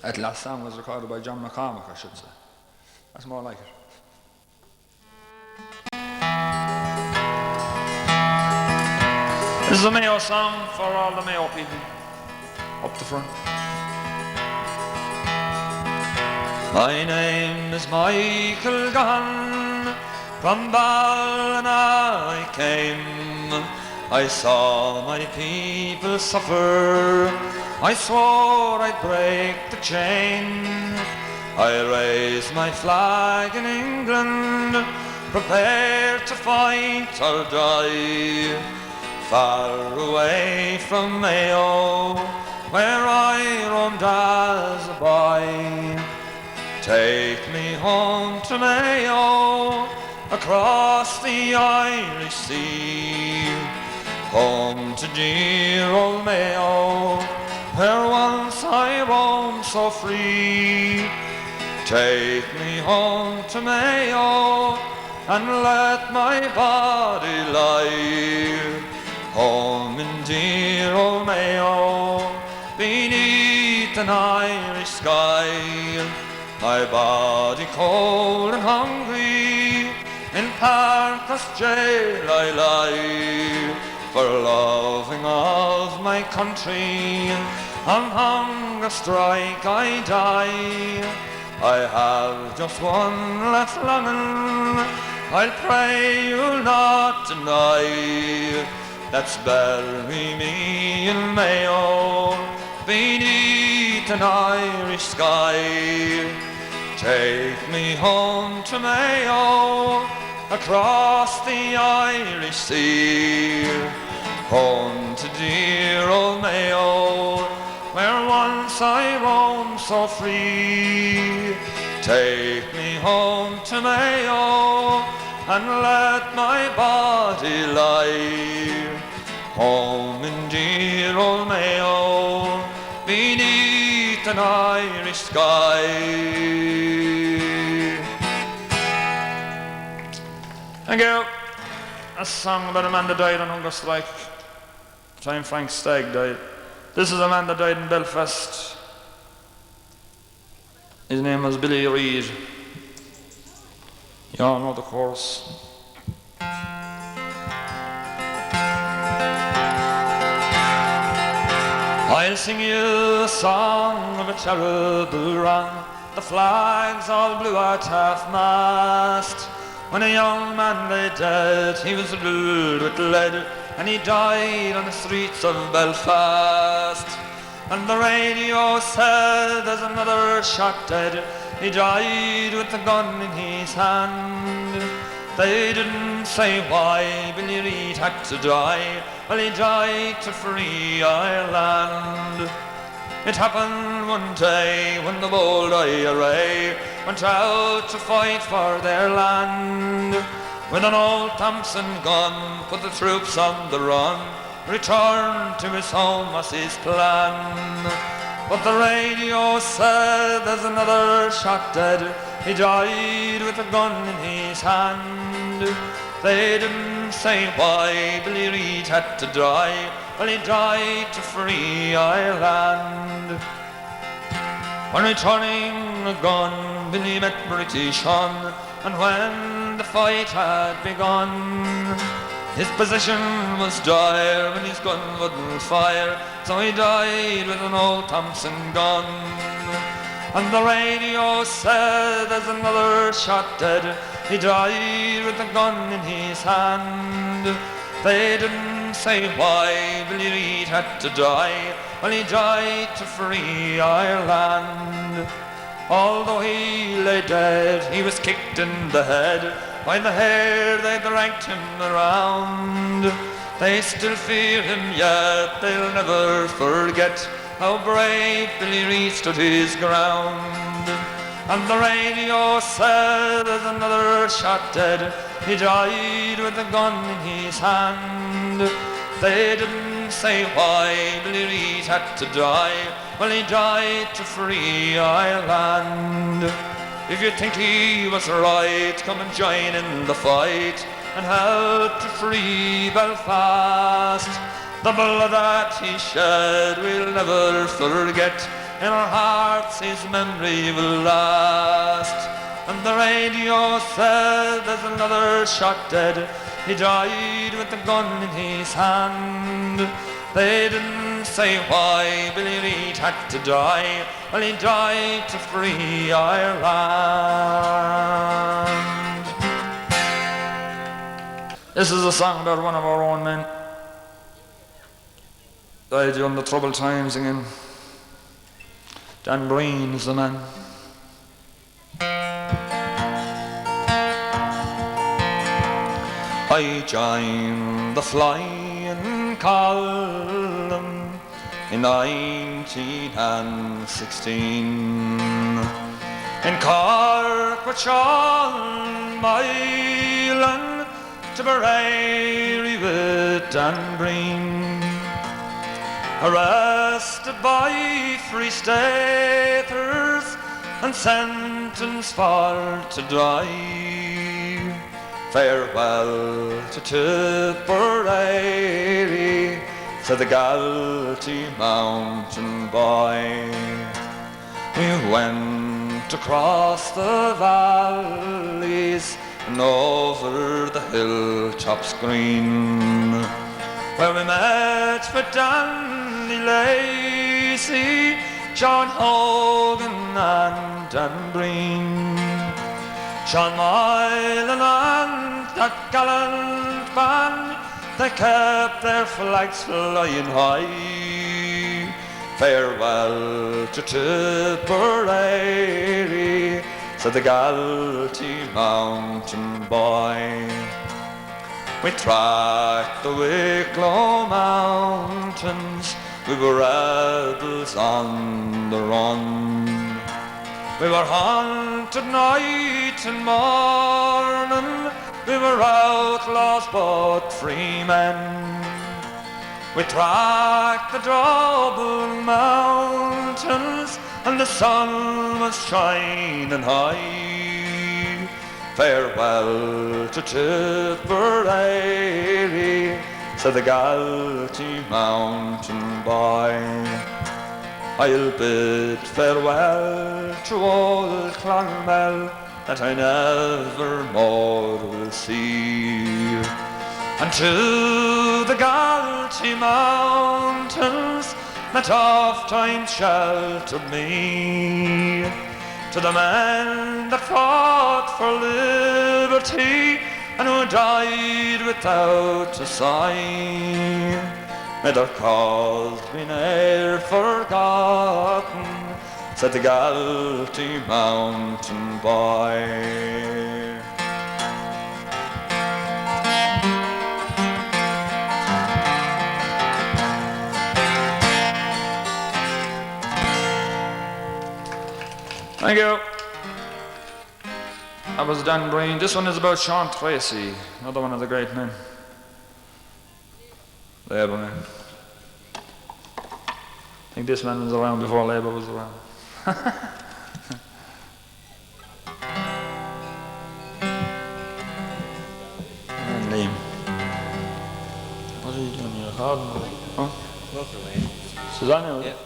That last song was recorded by John McCormack, I should say. That's more like it. This is a Mayo song for all the Mayo people up the front. My name is Michael Gunn, from Ballina I came. I saw my people suffer, I swore I'd break the chain. I raised my flag in England, prepared to fight or die. Far away from Mayo, where I roamed as a boy. Take me home to Mayo, across the Irish Sea. Home to dear old Mayo, where once I roamed so free. Take me home to Mayo, and let my body lie. Home in dear old Mayo, beneath an Irish sky. My body cold and hungry, in Parker's jail I lie. For loving of my country, on hunger strike I die. I have just one last longing, I'll pray you'll not deny. That's bury me in Mayo, beneath an Irish sky. Take me home to Mayo, across the Irish Sea. Home to dear old Mayo, where once I roamed so free. Take me home to Mayo, and let my body lie. Home in dear old Mayo, beneath an Irish sky. Thank you. A song about a man that died on hunger strike. Time Frank Stagg died. This is a man that died in Belfast. His name was Billy Reid. You all know the chorus. I'll sing you a song of a terrible wrong. The flags all blew at half-mast. When a young man lay dead, he was riddled with lead, and he died on the streets of Belfast. And the radio said there's another shot dead. He died with a gun in his hand. They didn't say why Billy Reid had to die. Well, he died to free Ireland. It happened one day when the bold IRA went out to fight for their land. With an old Thompson gun, put the troops on the run. Return to his home was his plan. But the radio said there's another shot dead. He died with a gun in his hand. They didn't say why Billy Reid had to die. Well, he died to free Ireland. When returning a gun, Billy met British Hun, and when the fight had begun, his position was dire when his gun wouldn't fire, so he died with an old Thompson gun. And the radio said there's another shot dead. He died with a gun in his hand. They didn't say why Billy Reid had to die. Well, he died to free Ireland. Although he lay dead, he was kicked in the head. By the hair they dragged him around. They still fear him yet, they'll never forget how brave Billy Reid stood his ground. And the radio said there's another shot dead. He died with a gun in his hand. They didn't say why Billy Reid had to die. Well, he died to free Ireland. If you think he was right, come and join in the fight and help to free Belfast. The blood that he shed we'll never forget. in our hearts his memory will last. And the radio said there's another shot dead. He died with a gun in his hand. They didn't say why Billy Reid had to die. Well, he died to free Ireland. This is a song about one of our own men. Died during the troubled times again. Dan Breen is the man. I joined the flying column in 1916 in Cork, with Sean Mylan to Prairie with Dan Breen. Arrested by Free Staters and sentenced for to die. Farewell to Tipperary, said the Galtee mountain boy. We went across the valleys and over the hilltops green, where we met with Danny Lacey, John Hogan and Dan Breen. Sean Mylan and that gallant band, they kept their flags flying high. Farewell to Tipperary, said the Galtee mountain boy. We tracked the Wicklow mountains, we were rebels on the run. We were hunted night and morning, we were outlaws but free men. We tracked the Double mountains and the sun was shining high. Farewell to Tipperary, said the Galtee mountain boy. I'll bid farewell to old Clonmel that I never more will see, and to the Galtee mountains that oft times sheltered me, to the men that fought for liberty and who died without a sign. May their cause be ne'er forgotten, said the Galtee mountain boy. Thank you. That was Dan Breen. This one is about Sean Tracy, another one of the great men. Labour man. I think this man was around before Labour was around. And Liam. What are you doing here? Huh? Susanna? Yeah.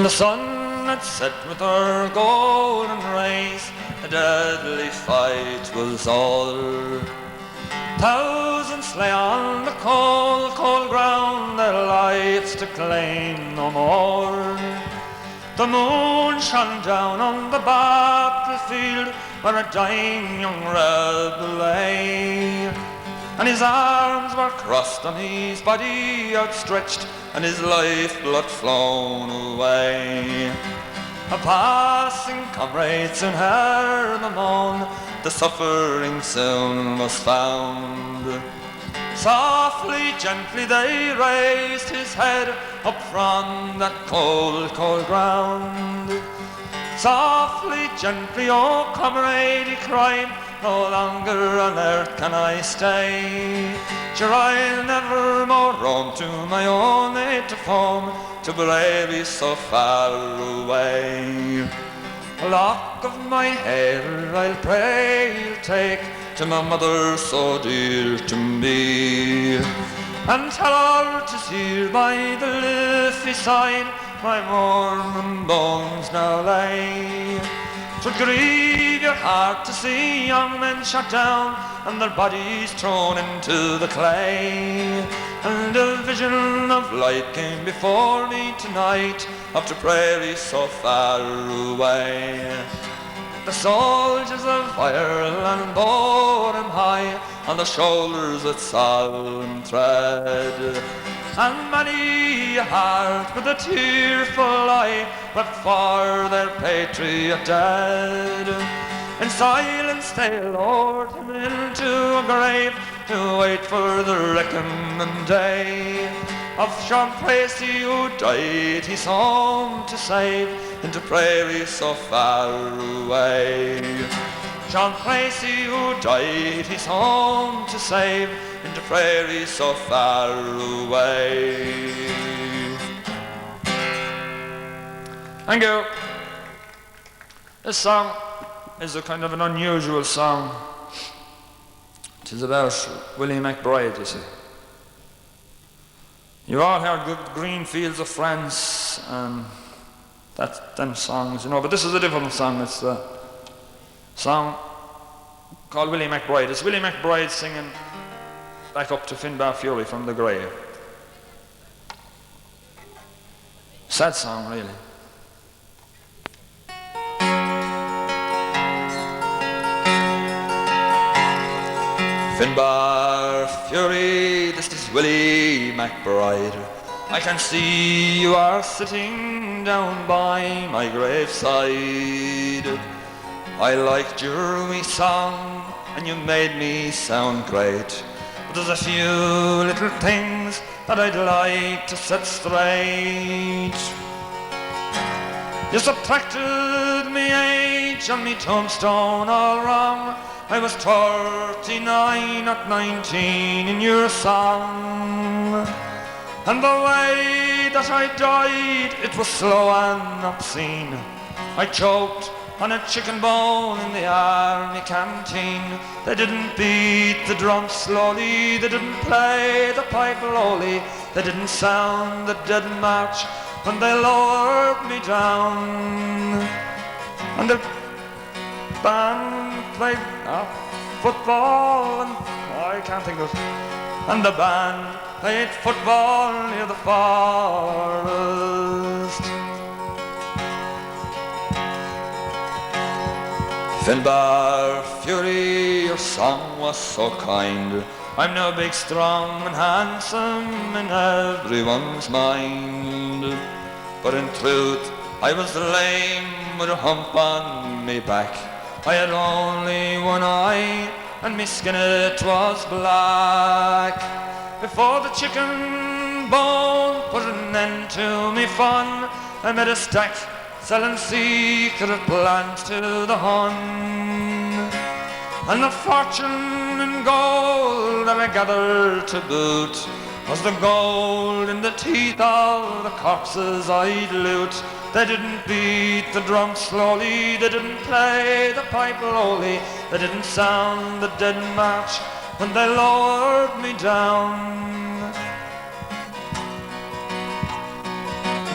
The sun had set with her golden rays, the deadly fight was o'er. Thousands lay on the cold, cold ground, their lives to claim no more. The moon shone down on the battlefield where a dying young rebel lay, and his arms were crossed and his body outstretched, and his lifeblood flown away. A passing comrade soon heard the moan, the suffering soon was found. Softly, gently they raised his head up from that cold, cold ground. Softly, gently, oh comrade, he cried, no longer on earth can I stay. Sure, I'll never more roam to my own native home, to Prairie so far away. A lock of my hair I'll pray you'll take to my mother so dear to me. and tell her 'tis here by the Liffey side my morning bones now lay. 'Twould grieve your heart to see young men shot down and their bodies thrown into the clay. And a vision of light came before me tonight of the prairie so far away. The soldiers of Ireland bore him high on their shoulders with solemn tread, and many a heart with a tearful eye wept for their patriot dead. In silence they lowered him into a grave to wait for the reckoning day of Sean Prairie who died his home to save into prairie so far away. Sean Prairie who died his home to save into prairie so far away. Thank you. This song is a kind of an unusual song. It is about Willie McBride, you see. You all heard Good Green Fields of France and them songs, you know, but this is a different song. It's a song called Willie McBride. It's Willie McBride singing back up to Finbar Fury from the grave. Sad song, really. Finbar Fury, this is Willie McBride. I can see you are sitting down by my graveside. I liked your wee song and you made me sound great, but there's a few little things that I'd like to set straight. You subtracted me age on me tombstone all wrong. I was 39, not 19 in your song. And the way that I died, it was slow and obscene. I choked on a chicken bone in the army canteen. They didn't beat the drum slowly, they didn't play the pipe lowly, they didn't sound the dead march when they lowered me down. And the band played football and I can't think of it. And the band played football near the forest. Finbar Fury, your song was so kind. I'm now big, strong and handsome in everyone's mind, but in truth I was lame with a hump on me back. I had only one eye and me skin it was black. Before the chicken bone put an end to me fun, I made a stack selling secret plans to the Hun. And the fortune in gold that I gathered to boot was the gold in the teeth of the corpses I'd loot. They didn't beat the drum slowly, they didn't play the pipe lowly, they didn't sound the dead march when they lowered me down.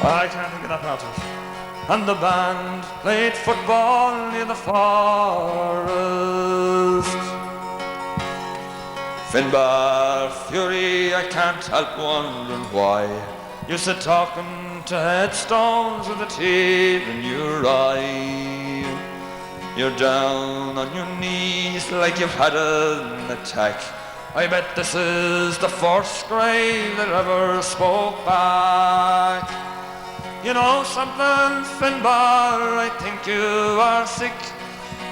I can't think of that part of it. And the band played football near the forest. Finbar Fury, I can't help wondering why you sit talking to headstones with a tear in your eye. You're down on your knees like you've had an attack. I bet this is the first grave that ever spoke back. You know something, Finbar, I think you are sick.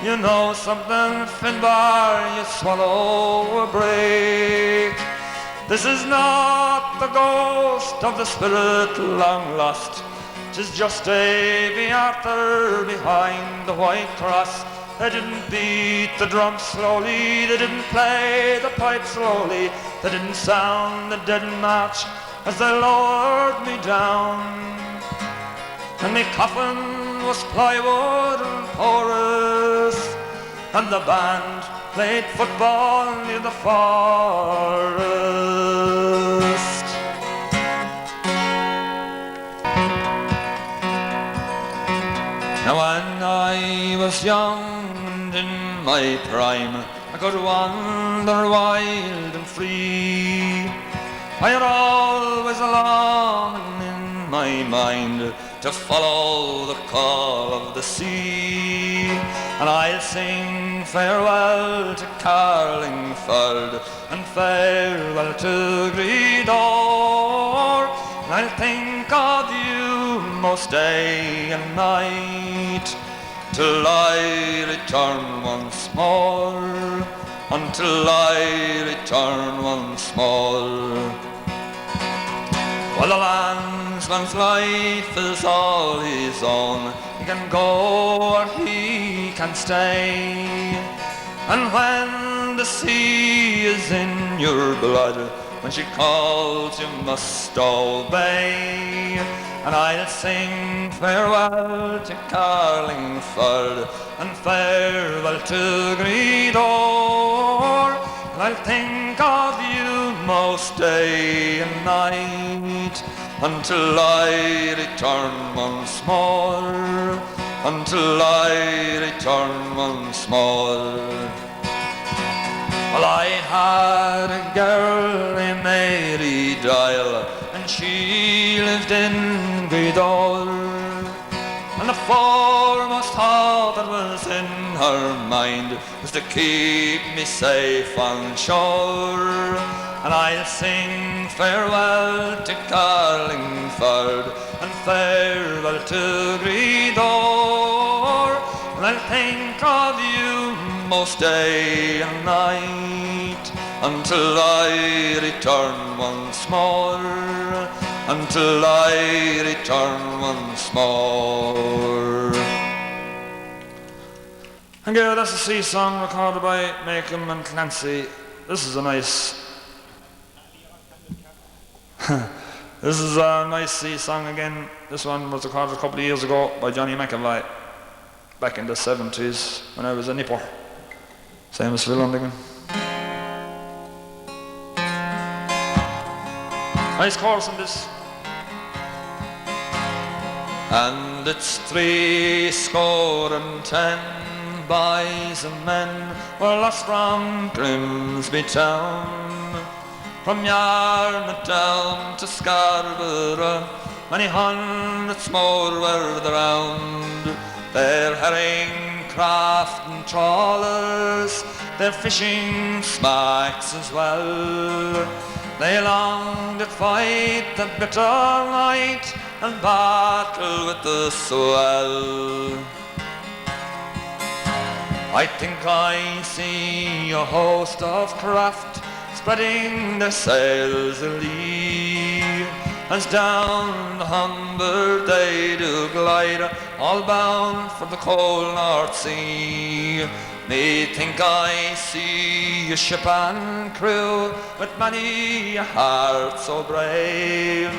You know something, Finbar, you swallow a brick. This is not the ghost of the spirit long lost. 'Tis just Davy Arthur behind the white cross. They didn't beat the drum slowly, they didn't play the pipe slowly, they didn't sound the dead march as they lowered me down. And me coffin was plywood and porous, and the band played football near the forest. was young and in my prime, I could wander wild and free. I had always a longing in my mind to follow the call of the sea. And I'll sing farewell to Carlingford and farewell to Gredor. And I'll think of you most day and night till I return once more, until I return once more. Well, the landsman's life is all his own. He can go or he can stay. And when the sea is in your blood, when she calls you must obey. And I'll sing farewell to Carlingford and farewell to Gredor. And I'll think of you most day and night until I return once more, until I return once more. Well, I had a girl named Mary Dial, and she lived in Gredor. And the foremost thought that was in her mind was to keep me safe on shore. And I'll sing farewell to Carlingford and farewell to Gredor. And I'll think of you most day and night until I return once more, until I return once more. And yeah, that's a sea song recorded by Mayo and Clancy. This is a nice this is a nice sea song again. This one was recorded a couple of years ago by Johnny McAvoy back in the 70s when I was a nipper. Same as Phil Undigan. Nice chorus on this. And it's 70 boys and men were lost from Grimsby town. From Yarmouth down to Scarborough, many hundreds more were drowned. Their herring craft and trawlers, their fishing smacks as well. They longed to fight the bitter night and battle with the swell. I think I see a host of craft spreading their sails a lee, as down the Humber they do glide, all bound for the cold North Sea. Methink I see a ship and crew with many a heart so brave,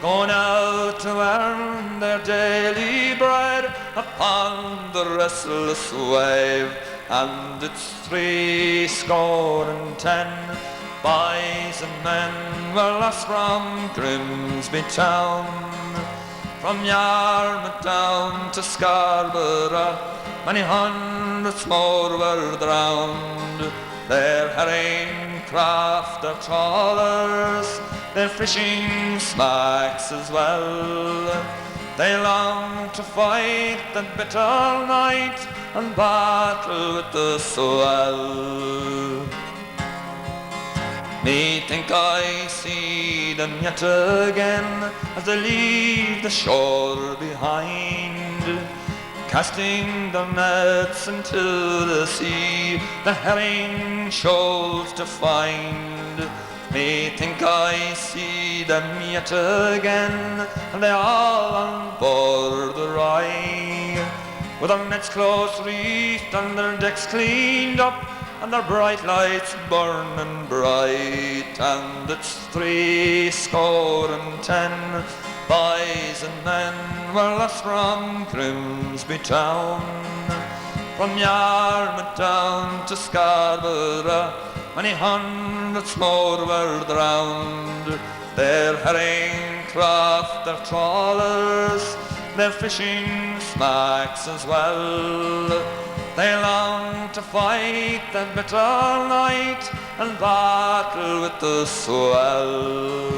going out to earn their daily bread upon the restless wave. And it's 70 boys and men were lost from Grimsby town. From Yarmouth down to Scarborough, many hundreds more were drowned. Their herring craft, their trawlers, their fishing smacks as well. They longed to fight the bitter night and battle with the swell. Methink I see them yet again as they leave the shore behind, casting their nets into the sea, the herring shoals to find. Methink I see them yet again, and they all on board the Rye, with their nets close reefed and their decks cleaned up, and their bright lights burning bright. And it's 70 boys and men were lost from Grimsby town. From Yarmouth down to Scarborough, many hundreds more were drowned. Their herring craft, their trawlers, their fishing smacks as well. They long to fight the bitter night and battle with the swell.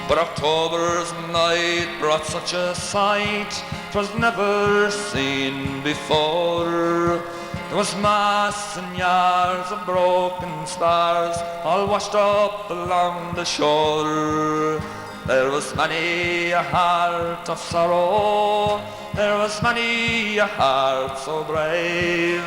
But October's night brought such a sight 'twas never seen before. There was masts and yards of broken spars all washed up along the shore. There was many a heart of sorrow, there was many a heart so brave.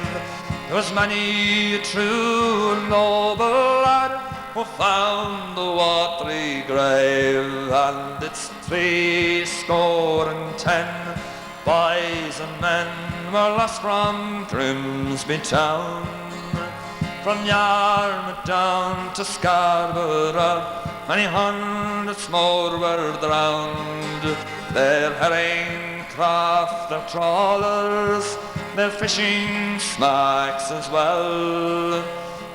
There was many a true and noble lad who found the watery grave. And it's 70 boys and men were lost from Grimsby town. From Yarmouth down to Scarborough, many hundreds more were drowned. Their herring craft, their trawlers, their fishing smacks as well.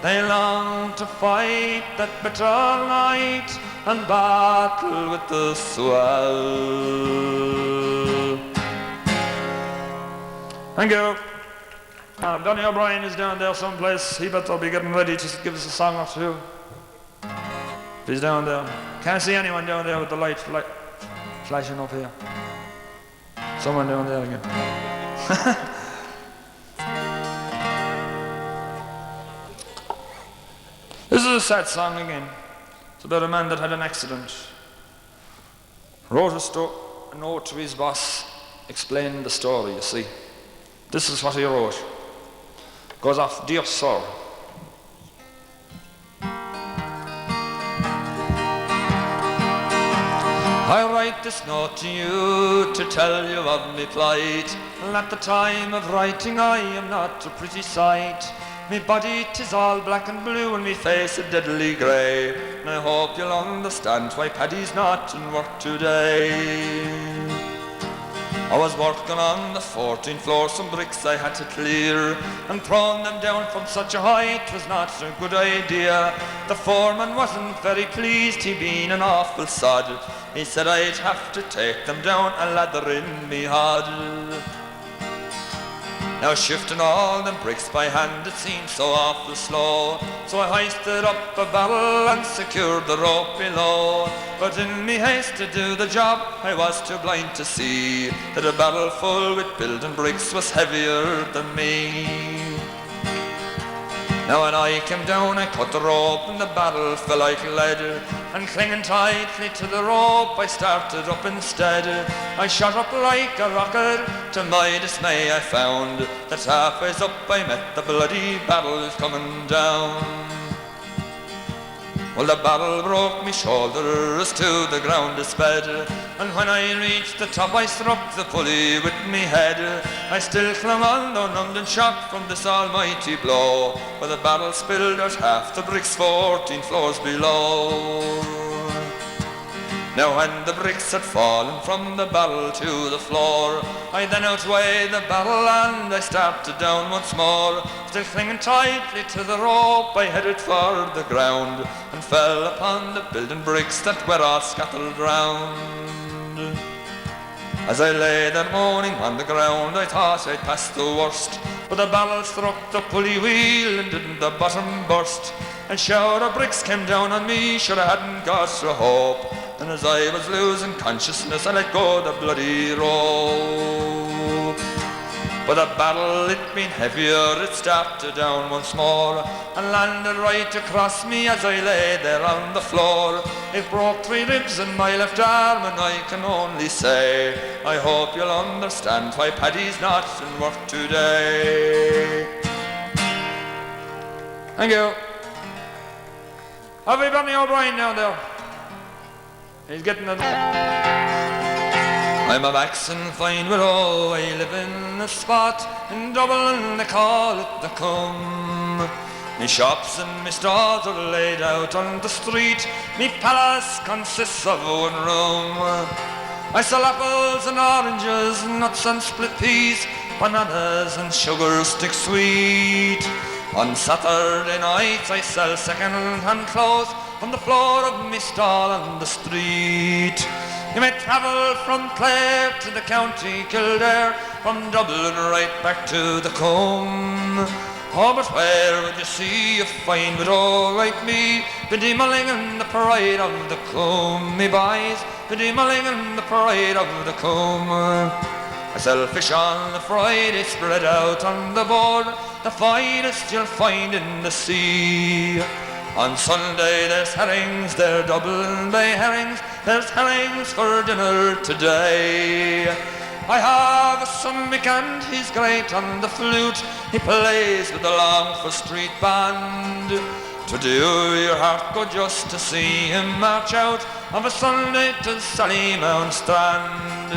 They longed to fight that bitter night and battle with the swell. Thank you. Donny O'Brien is down there someplace. He better be getting ready to give us a song or two. He's down there. Can't see anyone down there with the light flashing up here. Someone down there again. This is a sad song again. It's about a man that had an accident. Wrote a note to his boss, explaining the story, you see. This is what he wrote. Goes off, "Dear Sir, I write this note to you to tell you of me plight. And at the time of writing I am not a pretty sight. Me body 'tis all black and blue and me face a deadly grey. And I hope you'll understand why Paddys Knot in work today. I was working on the 14th floor, some bricks I had to clear, and throwing them down from such a height was not a good idea. The foreman wasn't very pleased, he been an awful sod. He said I'd have to take them down and lather in me hod. Now shifting all them bricks by hand, it seemed so awful slow. So I hoisted up a barrel and secured the rope below. But in me haste to do the job, I was too blind to see that a barrel full with building bricks was heavier than me. Now when I came down, I cut the rope and the barrel fell like lead. And clinging tightly to the rope, I started up instead. I shot up like a rocket, to my dismay I found that halfways up I met the bloody barrel coming down. Well, the barrel broke me shoulders to the ground it sped, and when I reached the top I struck the pulley with me head. I still clung on though numbed and shocked from this almighty blow, where the barrel spilled out half the bricks 14 floors below. Now when the bricks had fallen from the barrel to the floor, I then outweighed the barrel and I started down once more. Still clinging tightly to the rope, I headed for the ground and fell upon the building bricks that were all scattered round. As I lay there moaning on the ground, I thought I'd passed the worst, but the barrel struck the pulley wheel and didn't the bottom burst. And shower of bricks came down on me, sure I hadn't got a hope. And as I was losing consciousness, I let go the bloody rope. But the barrel, it been heavier, it started down once more and landed right across me as I lay there on the floor. It broke 3 ribs in my left arm, and I can only say I hope you'll understand why Paddys Knot in work today. Thank you. Have we Donny O'Brien down there? He's getting it. I'm a waxen fine widow, I live in a spot in Dublin, they call it the Cum. Me shops and me stalls are laid out on the street, me palace consists of 1 room. I sell apples and oranges, nuts and split peas, bananas and sugar stick sweet. On Saturday nights I sell second-hand clothes from the floor of me stall on the street. You may travel from Clare to the county Kildare, from Dublin right back to the Combe. Oh, but where would you see a fine widow like me, Biddy Mulligan, the pride of the Combe, me boys, Biddy Mulligan, the pride of the Combe. I sell fish on the Friday, spread out on the board, the finest you'll find in the sea. On Sunday there's herrings, they're Dublin Bay herrings, there's herrings for dinner today. I have a son Mick and he's great on the flute, he plays with the Longford Street Band. To do your heart good just to see him march out of a Sunday to Sallymount Strand.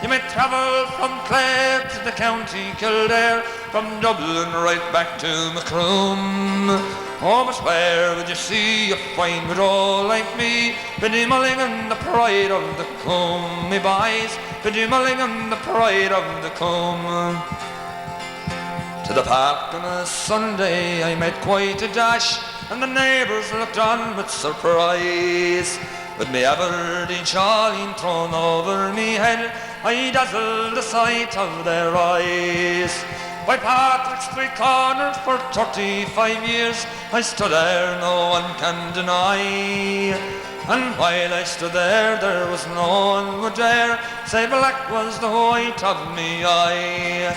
You may travel from Clare to the county Kildare, from Dublin right back to Macroom. Oh, but where would you see a fine widow like me, Biddy Mulligan, the pride of the Combe, me boys, Biddy Mulligan, the pride of the Combe. To the park on a Sunday I made quite a dash, and the neighbours looked on with surprise. With me Aberdeen shawling thrown over me head, I dazzled the sight of their eyes. By Patrick Street corner for 35 years I stood there, no one can deny. And while I stood there, there was no one would dare say black was the white of me eye.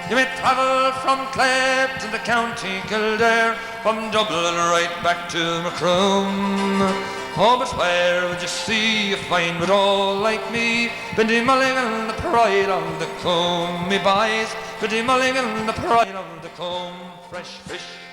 You may travel from Clare to the county Kildare, from Dublin right back to Macroom. Oh, but where would you see a fine widow like me, Biddy Mulligan, the pride of the Combe, me boys, Biddy Mulligan, the pride of the Combe. Fresh fish